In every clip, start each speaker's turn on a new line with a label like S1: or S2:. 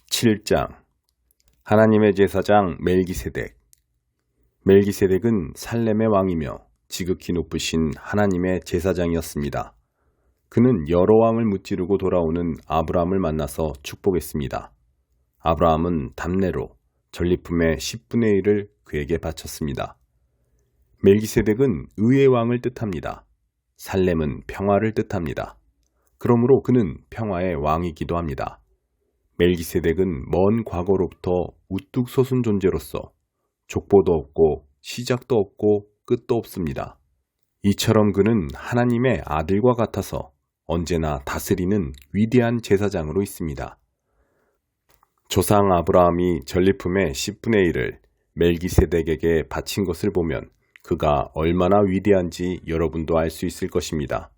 S1: 7장 하나님의 제사장 멜기세덱. 멜기세덱은 살렘의 왕이며 지극히 높으신 하나님의 제사장이었습니다. 그는 여러 왕을 무찌르고 돌아오는 아브라함을 만나서 축복했습니다. 아브라함은 답례로 전리품의 10분의 1을 그에게 바쳤습니다. 멜기세덱은 의의 왕을 뜻합니다. 살렘은 평화를 뜻합니다. 그러므로 그는 평화의 왕이기도 합니다. 멜기세덱은 먼 과거로부터 우뚝 솟은 존재로서 족보도 없고 시작도 없고 끝도 없습니다. 이처럼 그는 하나님의 아들과 같아서 언제나 다스리는 위대한 제사장으로 있습니다. 조상 아브라함이 전리품의 10분의 1을 멜기세덱에게 바친 것을 보면 그가 얼마나 위대한지 여러분도 알 수 있을 것입니다.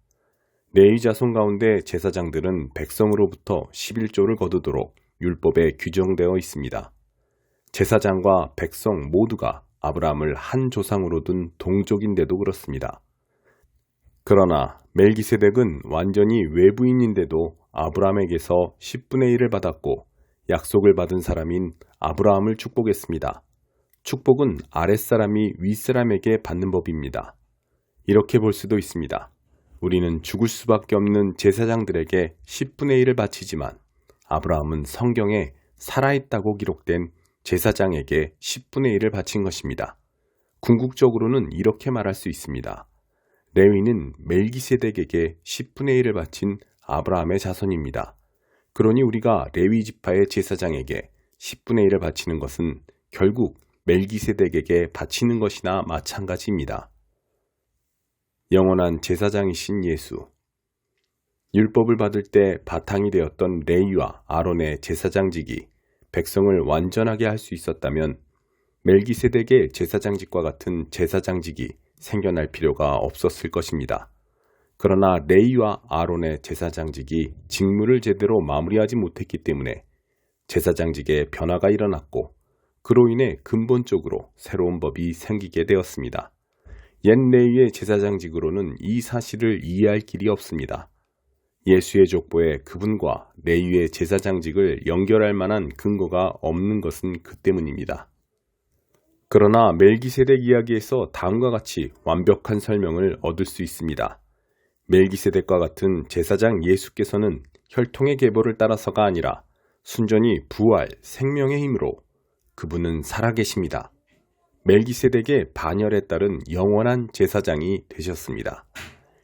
S1: 레위 자손 가운데 제사장들은 백성으로부터 11조를 거두도록 율법에 규정되어 있습니다. 제사장과 백성 모두가 아브라함을 한 조상으로 둔 동족인데도 그렇습니다. 그러나 멜기세덱은 완전히 외부인인데도 아브라함에게서 10분의 1을 받았고 약속을 받은 사람인 아브라함을 축복했습니다. 축복은 아랫사람이 윗사람에게 받는 법입니다. 이렇게 볼 수도 있습니다. 우리는 죽을 수밖에 없는 제사장들에게 10분의 1을 바치지만 아브라함은 성경에 살아있다고 기록된 제사장에게 10분의 1을 바친 것입니다. 궁극적으로는 이렇게 말할 수 있습니다. 레위는 멜기세덱에게 10분의 1을 바친 아브라함의 자손입니다. 그러니 우리가 레위 지파의 제사장에게 10분의 1을 바치는 것은 결국 멜기세덱에게 바치는 것이나 마찬가지입니다. 영원한 제사장이신 예수. 율법을 받을 때 바탕이 되었던 레위와 아론의 제사장직이 백성을 완전하게 할 수 있었다면 멜기세덱의 제사장직과 같은 제사장직이 생겨날 필요가 없었을 것입니다. 그러나 레위와 아론의 제사장직이 직무를 제대로 마무리하지 못했기 때문에 제사장직에 변화가 일어났고 그로 인해 근본적으로 새로운 법이 생기게 되었습니다. 옛 레위의 제사장직으로는 이 사실을 이해할 길이 없습니다. 예수의 족보에 그분과 레위의 제사장직을 연결할 만한 근거가 없는 것은 그 때문입니다. 그러나 멜기세덱 이야기에서 다음과 같이 완벽한 설명을 얻을 수 있습니다. 멜기세덱과 같은 제사장 예수께서는 혈통의 계보를 따라서가 아니라 순전히 부활, 생명의 힘으로 그분은 살아계십니다. 멜기세덱의 반열에 따른 영원한 제사장이 되셨습니다.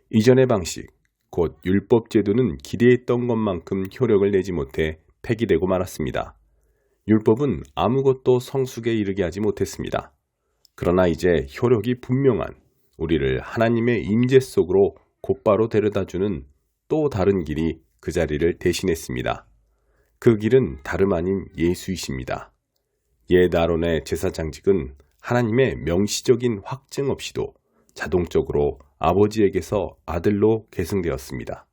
S1: 이전의 방식, 곧 율법 제도는 기대했던 것만큼 효력을 내지 못해 폐기되고 말았습니다. 율법은 아무것도 성숙에 이르게 하지 못했습니다. 그러나 이제 효력이 분명한 우리를 하나님의 임재 속으로 곧바로 데려다주는 또 다른 길이 그 자리를 대신했습니다. 그 길은 다름 아닌 예수이십니다. 옛 아론의 제사장직은 하나님의 명시적인 확증 없이도 자동적으로 아버지에게서 아들로 계승되었습니다.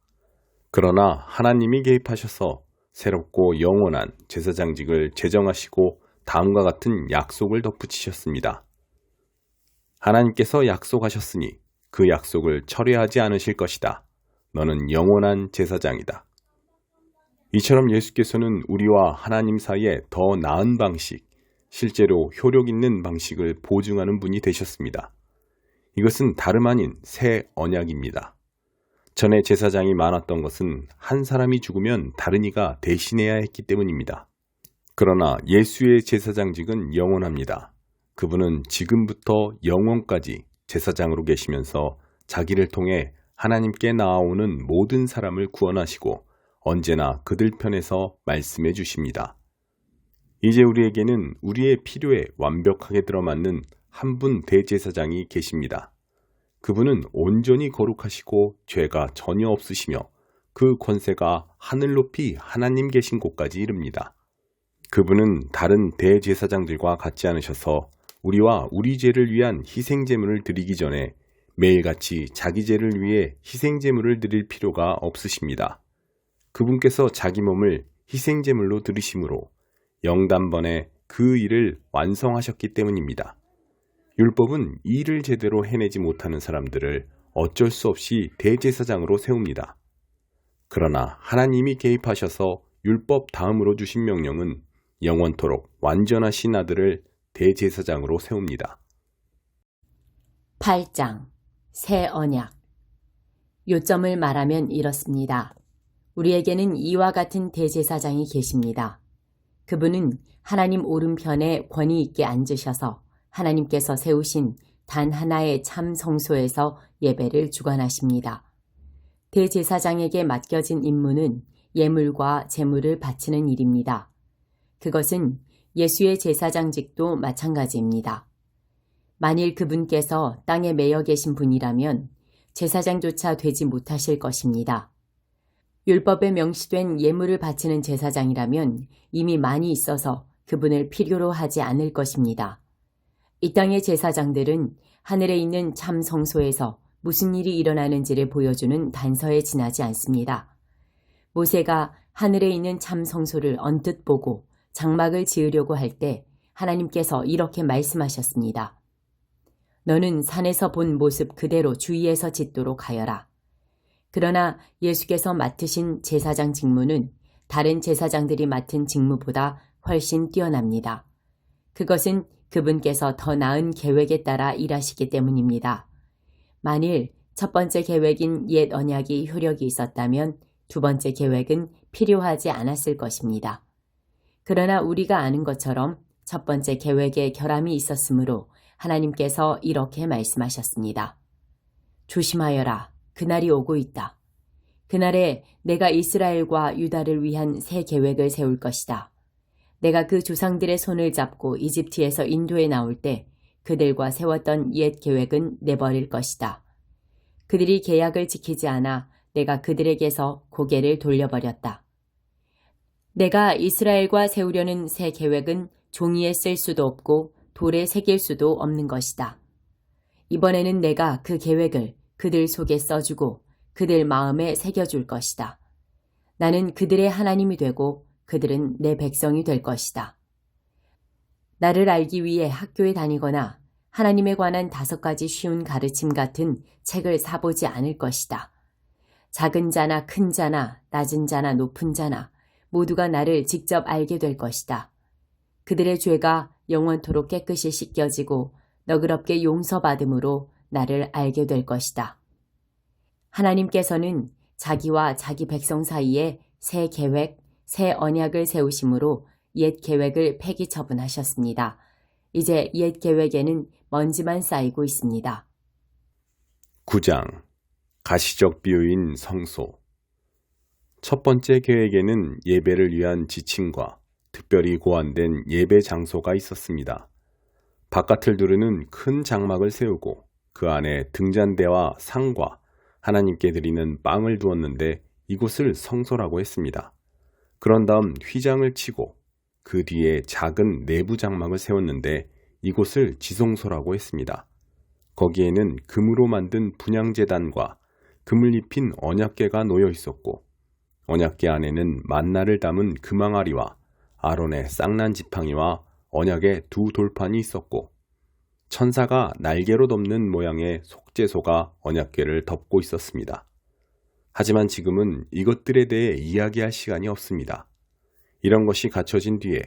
S1: 그러나 하나님이 개입하셔서 새롭고 영원한 제사장직을 제정하시고 다음과 같은 약속을 덧붙이셨습니다. 하나님께서 약속하셨으니 그 약속을 철회하지 않으실 것이다. 너는 영원한 제사장이다. 이처럼 예수께서는 우리와 하나님 사이에 더 나은 방식, 실제로 효력 있는 방식을 보증하는 분이 되셨습니다. 이것은 다름 아닌 새 언약입니다. 전에 제사장이 많았던 것은 한 사람이 죽으면 다른 이가 대신해야 했기 때문입니다. 그러나 예수의 제사장직은 영원합니다. 그분은 지금부터 영원까지 제사장으로 계시면서 자기를 통해 하나님께 나아오는 모든 사람을 구원하시고 언제나 그들 편에서 말씀해 주십니다. 이제 우리에게는 우리의 필요에 완벽하게 들어맞는 한 분 대제사장이 계십니다. 그분은 온전히 거룩하시고 죄가 전혀 없으시며 그 권세가 하늘 높이 하나님 계신 곳까지 이릅니다. 그분은 다른 대제사장들과 같지 않으셔서 우리와 우리 죄를 위한 희생제물을 드리기 전에 매일같이 자기 죄를 위해 희생제물을 드릴 필요가 없으십니다. 그분께서 자기 몸을 희생제물로 드리심으로 영단번에 그 일을 완성하셨기 때문입니다. 율법은 이 일을 제대로 해내지 못하는 사람들을 어쩔 수 없이 대제사장으로 세웁니다. 그러나 하나님이 개입하셔서 율법 다음으로 주신 명령은 영원토록 완전하신 아들을 대제사장으로 세웁니다.
S2: 8장 새 언약. 요점을 말하면 이렇습니다. 우리에게는 이와 같은 대제사장이 계십니다. 그분은 하나님 오른편에 권위 있게 앉으셔서 하나님께서 세우신 단 하나의 참 성소에서 예배를 주관하십니다. 대제사장에게 맡겨진 임무는 예물과 제물을 바치는 일입니다. 그것은 예수의 제사장직도 마찬가지입니다. 만일 그분께서 땅에 매여 계신 분이라면 제사장조차 되지 못하실 것입니다. 율법에 명시된 예물을 바치는 제사장이라면 이미 많이 있어서 그분을 필요로 하지 않을 것입니다. 이 땅의 제사장들은 하늘에 있는 참 성소에서 무슨 일이 일어나는지를 보여주는 단서에 지나지 않습니다. 모세가 하늘에 있는 참 성소를 언뜻 보고 장막을 지으려고 할 때 하나님께서 이렇게 말씀하셨습니다. 너는 산에서 본 모습 그대로 주위에서 짓도록 하여라. 그러나 예수께서 맡으신 제사장 직무는 다른 제사장들이 맡은 직무보다 훨씬 뛰어납니다. 그것은 그분께서 더 나은 계획에 따라 일하시기 때문입니다. 만일 첫 번째 계획인 옛 언약이 효력이 있었다면 두 번째 계획은 필요하지 않았을 것입니다. 그러나 우리가 아는 것처럼 첫 번째 계획에 결함이 있었으므로 하나님께서 이렇게 말씀하셨습니다. 조심하여라. 그날이 오고 있다. 그날에 내가 이스라엘과 유다를 위한 새 계획을 세울 것이다. 내가 그 조상들의 손을 잡고 이집트에서 인도에 나올 때 그들과 세웠던 옛 계획은 내버릴 것이다. 그들이 계약을 지키지 않아 내가 그들에게서 고개를 돌려버렸다. 내가 이스라엘과 세우려는 새 계획은 종이에 쓸 수도 없고 돌에 새길 수도 없는 것이다. 이번에는 내가 그 계획을 그들 속에 써주고 그들 마음에 새겨줄 것이다. 나는 그들의 하나님이 되고 그들은 내 백성이 될 것이다. 나를 알기 위해 학교에 다니거나 하나님에 관한 5가지 쉬운 가르침 같은 책을 사보지 않을 것이다. 작은 자나 큰 자나 낮은 자나 높은 자나 모두가 나를 직접 알게 될 것이다. 그들의 죄가 영원토록 깨끗이 씻겨지고 너그럽게 용서받음으로 나를 알게 될 것이다. 하나님께서는 자기와 자기 백성 사이에 새 계획, 새 언약을 세우심으로 옛 계획을 폐기 처분하셨습니다. 이제 옛 계획에는 먼지만 쌓이고 있습니다.
S1: 9장 가시적 비유인 성소. 첫 번째 계획에는 예배를 위한 지침과 특별히 고안된 예배 장소가 있었습니다. 바깥을 두르는 큰 장막을 세우고 그 안에 등잔대와 상과 하나님께 드리는 빵을 두었는데 이곳을 성소라고 했습니다. 그런 다음 휘장을 치고 그 뒤에 작은 내부 장막을 세웠는데 이곳을 지성소라고 했습니다. 거기에는 금으로 만든 분향제단과 금을 입힌 언약궤가 놓여 있었고 언약궤 안에는 만나를 담은 금항아리와 아론의 쌍난 지팡이와 언약의 2 돌판이 있었고 천사가 날개로 덮는 모양의 속죄소가 언약궤를 덮고 있었습니다. 하지만 지금은 이것들에 대해 이야기할 시간이 없습니다. 이런 것이 갖춰진 뒤에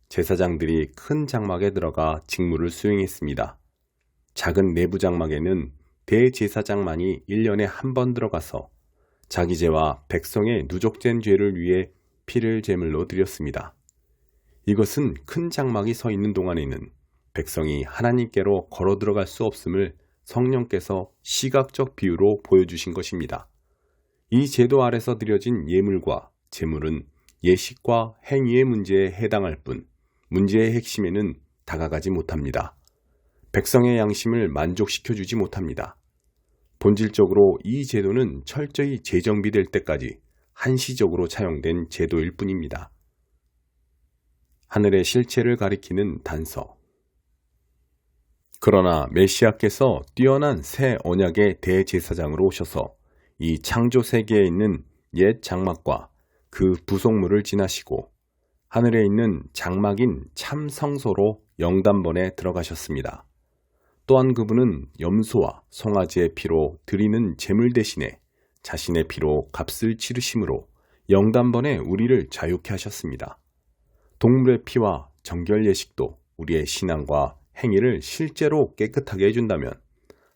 S1: 제사장들이 큰 장막에 들어가 직무를 수행했습니다. 작은 내부 장막에는 대제사장만이 1년에 한 번 들어가서 자기 죄와 백성의 누적된 죄를 위해 피를 제물로 드렸습니다. 이것은 큰 장막이 서 있는 동안에는 백성이 하나님께로 걸어 들어갈 수 없음을 성령께서 시각적 비유로 보여주신 것입니다. 이 제도 아래서 드려진 예물과 제물은 예식과 행위의 문제에 해당할 뿐 문제의 핵심에는 다가가지 못합니다. 백성의 양심을 만족시켜주지 못합니다. 본질적으로 이 제도는 철저히 재정비될 때까지 한시적으로 차용된 제도일 뿐입니다. 하늘의 실체를 가리키는 단서. 그러나 메시아께서 뛰어난 새 언약의 대제사장으로 오셔서 이 창조 세계에 있는 옛 장막과 그 부속물을 지나시고 하늘에 있는 장막인 참 성소로 영단번에 들어가셨습니다. 또한 그분은 염소와 송아지의 피로 드리는 제물 대신에 자신의 피로 값을 치르심으로 영단번에 우리를 자유케 하셨습니다. 동물의 피와 정결 예식도 우리의 신앙과 행위를 실제로 깨끗하게 해준다면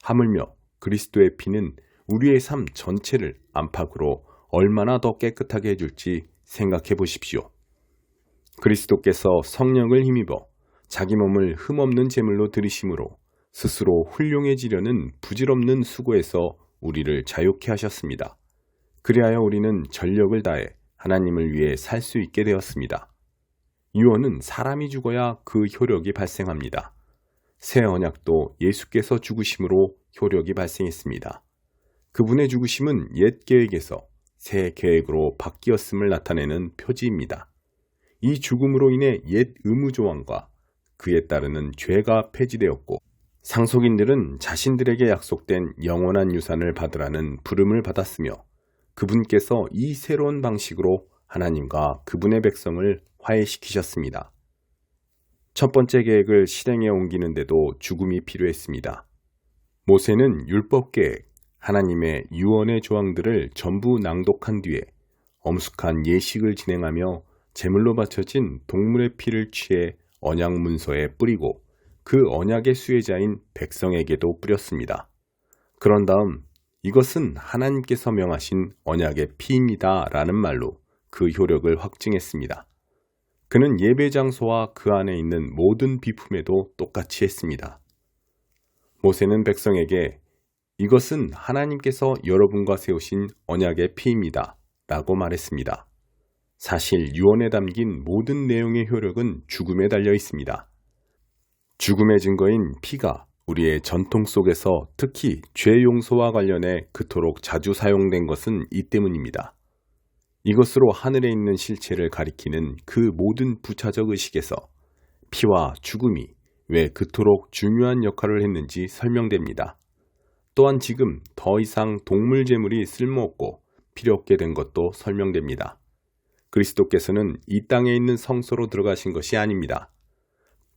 S1: 하물며 그리스도의 피는 우리의 삶 전체를 안팎으로 얼마나 더 깨끗하게 해줄지 생각해 보십시오. 그리스도께서 성령을 힘입어 자기 몸을 흠없는 제물로 드리심으로 스스로 훌륭해지려는 부질없는 수고에서 우리를 자유케 하셨습니다. 그리하여 우리는 전력을 다해 하나님을 위해 살 수 있게 되었습니다. 유언은 사람이 죽어야 그 효력이 발생합니다. 새 언약도 예수께서 죽으심으로 효력이 발생했습니다. 그분의 죽으심은 옛 계획에서 새 계획으로 바뀌었음을 나타내는 표지입니다. 이 죽음으로 인해 옛 의무조항과 그에 따르는 죄가 폐지되었고 상속인들은 자신들에게 약속된 영원한 유산을 받으라는 부름을 받았으며 그분께서 이 새로운 방식으로 하나님과 그분의 백성을 화해시키셨습니다. 첫 번째 계획을 실행에 옮기는데도 죽음이 필요했습니다. 모세는 율법 계획, 하나님의 유언의 조항들을 전부 낭독한 뒤에 엄숙한 예식을 진행하며 제물로 바쳐진 동물의 피를 취해 언약 문서에 뿌리고 그 언약의 수혜자인 백성에게도 뿌렸습니다. 그런 다음 이것은 하나님께서 명하신 언약의 피입니다 라는 말로 그 효력을 확증했습니다. 그는 예배 장소와 그 안에 있는 모든 비품에도 똑같이 했습니다. 모세는 백성에게 이것은 하나님께서 여러분과 세우신 언약의 피입니다 라고 말했습니다. 사실 유언에 담긴 모든 내용의 효력은 죽음에 달려 있습니다. 죽음의 증거인 피가 우리의 전통 속에서 특히 죄 용서와 관련해 그토록 자주 사용된 것은 이 때문입니다. 이것으로 하늘에 있는 실체를 가리키는 그 모든 부차적 의식에서 피와 죽음이 왜 그토록 중요한 역할을 했는지 설명됩니다. 또한 지금 더 이상 동물 제물이 쓸모없고 필요 없게 된 것도 설명됩니다. 그리스도께서는 이 땅에 있는 성소로 들어가신 것이 아닙니다.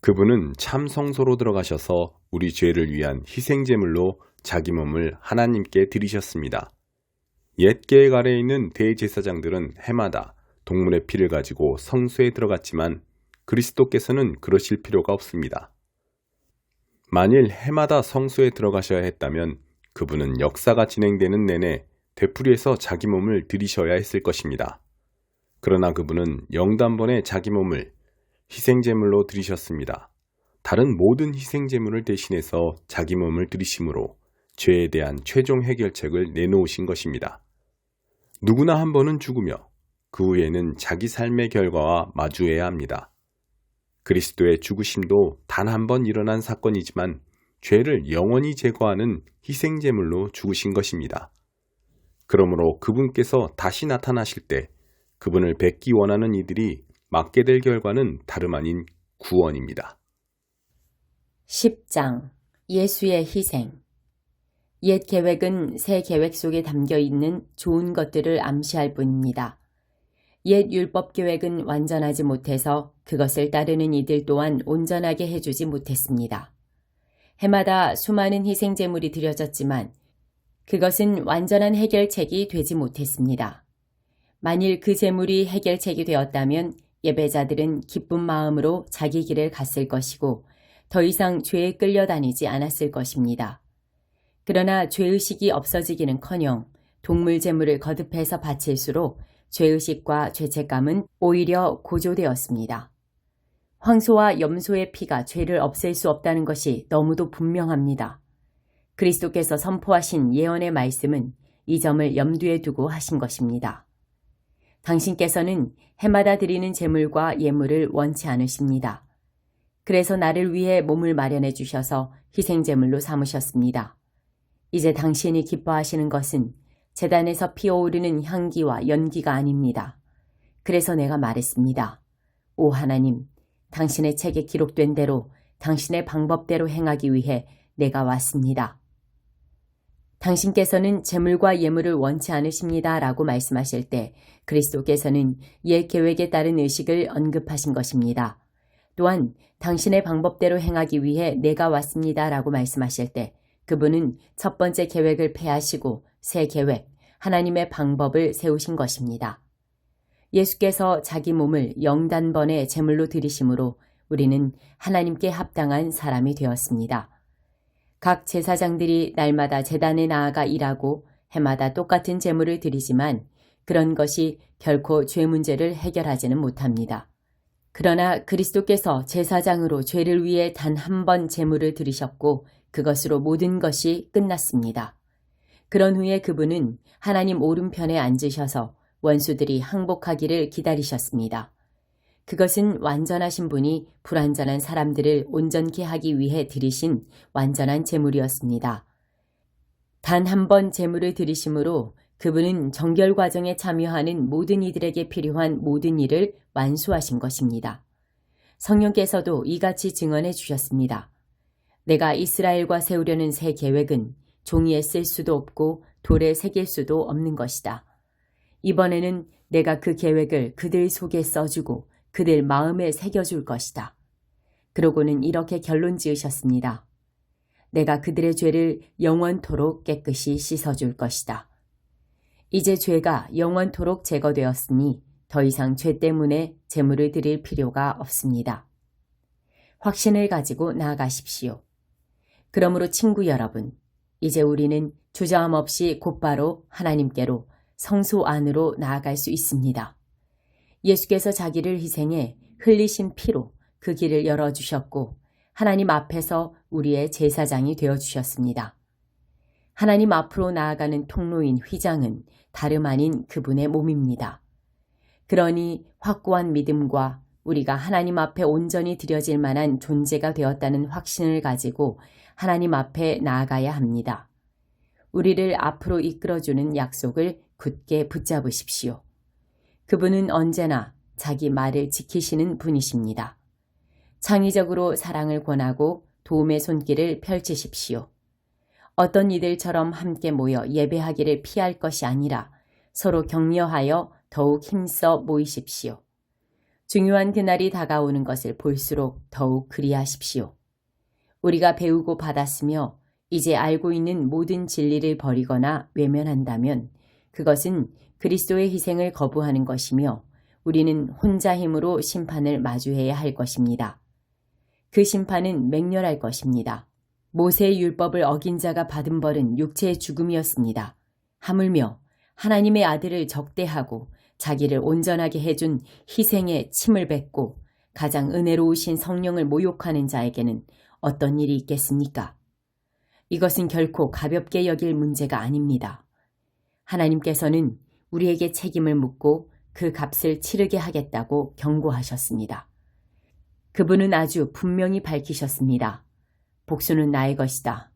S1: 그분은 참 성소로 들어가셔서 우리 죄를 위한 희생제물로 자기 몸을 하나님께 드리셨습니다. 옛 계획 아래에 있는 대제사장들은 해마다 동물의 피를 가지고 성소에 들어갔지만 그리스도께서는 그러실 필요가 없습니다. 만일 해마다 성소에 들어가셔야 했다면 그분은 역사가 진행되는 내내 되풀이해서 자기 몸을 드리셔야 했을 것입니다. 그러나 그분은 영단번에 자기 몸을 희생제물로 드리셨습니다. 다른 모든 희생제물을 대신해서 자기 몸을 드리심으로 죄에 대한 최종 해결책을 내놓으신 것입니다. 누구나 한 번은 죽으며 그 후에는 자기 삶의 결과와 마주해야 합니다. 그리스도의 죽으심도 단 한 번 일어난 사건이지만 죄를 영원히 제거하는 희생제물로 죽으신 것입니다. 그러므로 그분께서 다시 나타나실 때 그분을 뵙기 원하는 이들이 맞게 될 결과는 다름 아닌 구원입니다.
S2: 10장 예수의 희생. 옛 계획은 새 계획 속에 담겨 있는 좋은 것들을 암시할 뿐입니다. 옛 율법 계획은 완전하지 못해서 그것을 따르는 이들 또한 온전하게 해주지 못했습니다. 해마다 수많은 희생제물이 드려졌지만 그것은 완전한 해결책이 되지 못했습니다. 만일 그 제물이 해결책이 되었다면 예배자들은 기쁜 마음으로 자기 길을 갔을 것이고 더 이상 죄에 끌려다니지 않았을 것입니다. 그러나 죄의식이 없어지기는커녕 동물 제물을 거듭해서 바칠수록 죄의식과 죄책감은 오히려 고조되었습니다. 황소와 염소의 피가 죄를 없앨 수 없다는 것이 너무도 분명합니다. 그리스도께서 선포하신 예언의 말씀은 이 점을 염두에 두고 하신 것입니다. 당신께서는 해마다 드리는 제물과 예물을 원치 않으십니다. 그래서 나를 위해 몸을 마련해 주셔서 희생제물로 삼으셨습니다. 이제 당신이 기뻐하시는 것은 제단에서 피어오르는 향기와 연기가 아닙니다. 그래서 내가 말했습니다. 오 하나님, 당신의 책에 기록된 대로 당신의 방법대로 행하기 위해 내가 왔습니다. 당신께서는 제물과 예물을 원치 않으십니다 라고 말씀하실 때 그리스도께서는 옛 계획에 따른 의식을 언급하신 것입니다. 또한 당신의 방법대로 행하기 위해 내가 왔습니다 라고 말씀하실 때 그분은 첫 번째 계획을 폐하시고 새 계획, 하나님의 방법을 세우신 것입니다. 예수께서 자기 몸을 영단번에 제물로 드리심으로 우리는 하나님께 합당한 사람이 되었습니다. 각 제사장들이 날마다 제단에 나아가 일하고 해마다 똑같은 제물을 드리지만 그런 것이 결코 죄 문제를 해결하지는 못합니다. 그러나 그리스도께서 제사장으로 죄를 위해 단 한 번 제물을 드리셨고 그것으로 모든 것이 끝났습니다. 그런 후에 그분은 하나님 오른편에 앉으셔서 원수들이 항복하기를 기다리셨습니다. 그것은 완전하신 분이 불완전한 사람들을 온전케 하기 위해 드리신 완전한 제물이었습니다. 단 한 번 제물을 드리심으로 그분은 정결 과정에 참여하는 모든 이들에게 필요한 모든 일을 완수하신 것입니다. 성령께서도 이같이 증언해 주셨습니다. 내가 이스라엘과 세우려는 새 계획은 종이에 쓸 수도 없고 돌에 새길 수도 없는 것이다. 이번에는 내가 그 계획을 그들 속에 써주고 그들 마음에 새겨줄 것이다. 그러고는 이렇게 결론 지으셨습니다. 내가 그들의 죄를 영원토록 깨끗이 씻어줄 것이다. 이제 죄가 영원토록 제거되었으니 더 이상 죄 때문에 제물을 드릴 필요가 없습니다. 확신을 가지고 나아가십시오. 그러므로 친구 여러분, 이제 우리는 주저함 없이 곧바로 하나님께로 성소 안으로 나아갈 수 있습니다. 예수께서 자기를 희생해 흘리신 피로 그 길을 열어주셨고 하나님 앞에서 우리의 제사장이 되어주셨습니다. 하나님 앞으로 나아가는 통로인 휘장은 다름 아닌 그분의 몸입니다. 그러니 확고한 믿음과 우리가 하나님 앞에 온전히 드려질 만한 존재가 되었다는 확신을 가지고 하나님 앞에 나아가야 합니다. 우리를 앞으로 이끌어주는 약속을 굳게 붙잡으십시오. 그분은 언제나 자기 말을 지키시는 분이십니다. 창의적으로 사랑을 권하고 도움의 손길을 펼치십시오. 어떤 이들처럼 함께 모여 예배하기를 피할 것이 아니라 서로 격려하여 더욱 힘써 모이십시오. 중요한 그날이 다가오는 것을 볼수록 더욱 그리하십시오. 우리가 배우고 받았으며 이제 알고 있는 모든 진리를 버리거나 외면한다면 그것은 그리스도의 희생을 거부하는 것이며 우리는 혼자 힘으로 심판을 마주해야 할 것입니다. 그 심판은 맹렬할 것입니다. 모세의 율법을 어긴 자가 받은 벌은 육체의 죽음이었습니다. 하물며 하나님의 아들을 적대하고 자기를 온전하게 해준 희생에 침을 뱉고 가장 은혜로우신 성령을 모욕하는 자에게는 어떤 일이 있겠습니까? 이것은 결코 가볍게 여길 문제가 아닙니다. 하나님께서는 우리에게 책임을 묻고 그 값을 치르게 하겠다고 경고하셨습니다. 그분은 아주 분명히 밝히셨습니다. 복수는 나의 것이다.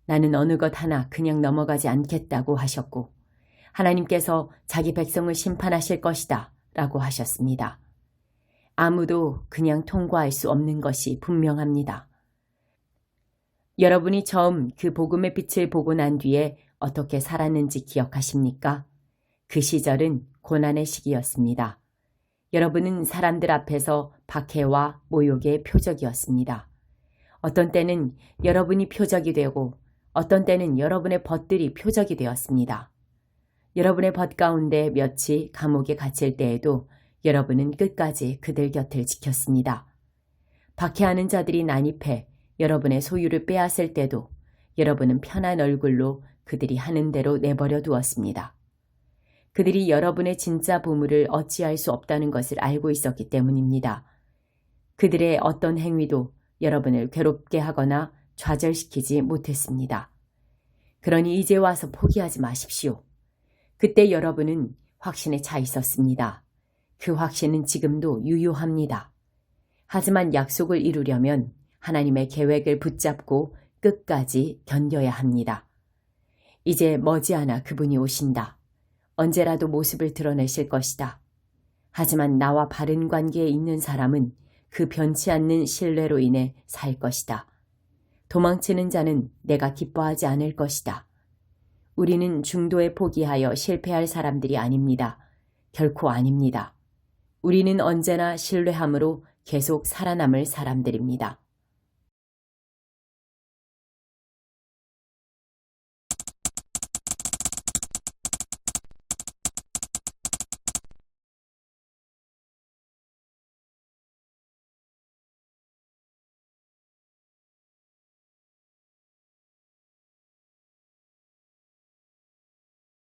S2: 나는 어느 것 하나 그냥 넘어가지 않겠다고 하셨고 하나님께서 자기 백성을 심판하실 것이다 라고 하셨습니다. 아무도 그냥 통과할 수 없는 것이 분명합니다. 여러분이 처음 그 복음의 빛을 보고 난 뒤에 어떻게 살았는지 기억하십니까? 그 시절은 고난의 시기였습니다. 여러분은 사람들 앞에서 박해와 모욕의 표적이었습니다. 어떤 때는 여러분이 표적이 되고 어떤 때는 여러분의 벗들이 표적이 되었습니다. 여러분의 벗 가운데 몇이 감옥에 갇힐 때에도 여러분은 끝까지 그들 곁을 지켰습니다. 박해하는 자들이 난입해 여러분의 소유를 빼앗을 때도 여러분은 편한 얼굴로 그들이 하는 대로 내버려 두었습니다. 그들이 여러분의 진짜 보물을 어찌할 수 없다는 것을 알고 있었기 때문입니다. 그들의 어떤 행위도 여러분을 괴롭게 하거나 좌절시키지 못했습니다. 그러니 이제 와서 포기하지 마십시오. 그때 여러분은 확신에 차 있었습니다. 그 확신은 지금도 유효합니다. 하지만 약속을 이루려면 하나님의 계획을 붙잡고 끝까지 견뎌야 합니다. 이제 머지않아 그분이 오신다. 언제라도 모습을 드러내실 것이다. 하지만 나와 바른 관계에 있는 사람은 그 변치 않는 신뢰로 인해 살 것이다. 도망치는 자는 내가 기뻐하지 않을 것이다. 우리는 중도에 포기하여 실패할 사람들이 아닙니다. 결코 아닙니다. 우리는 언제나 신뢰함으로 계속 살아남을 사람들입니다.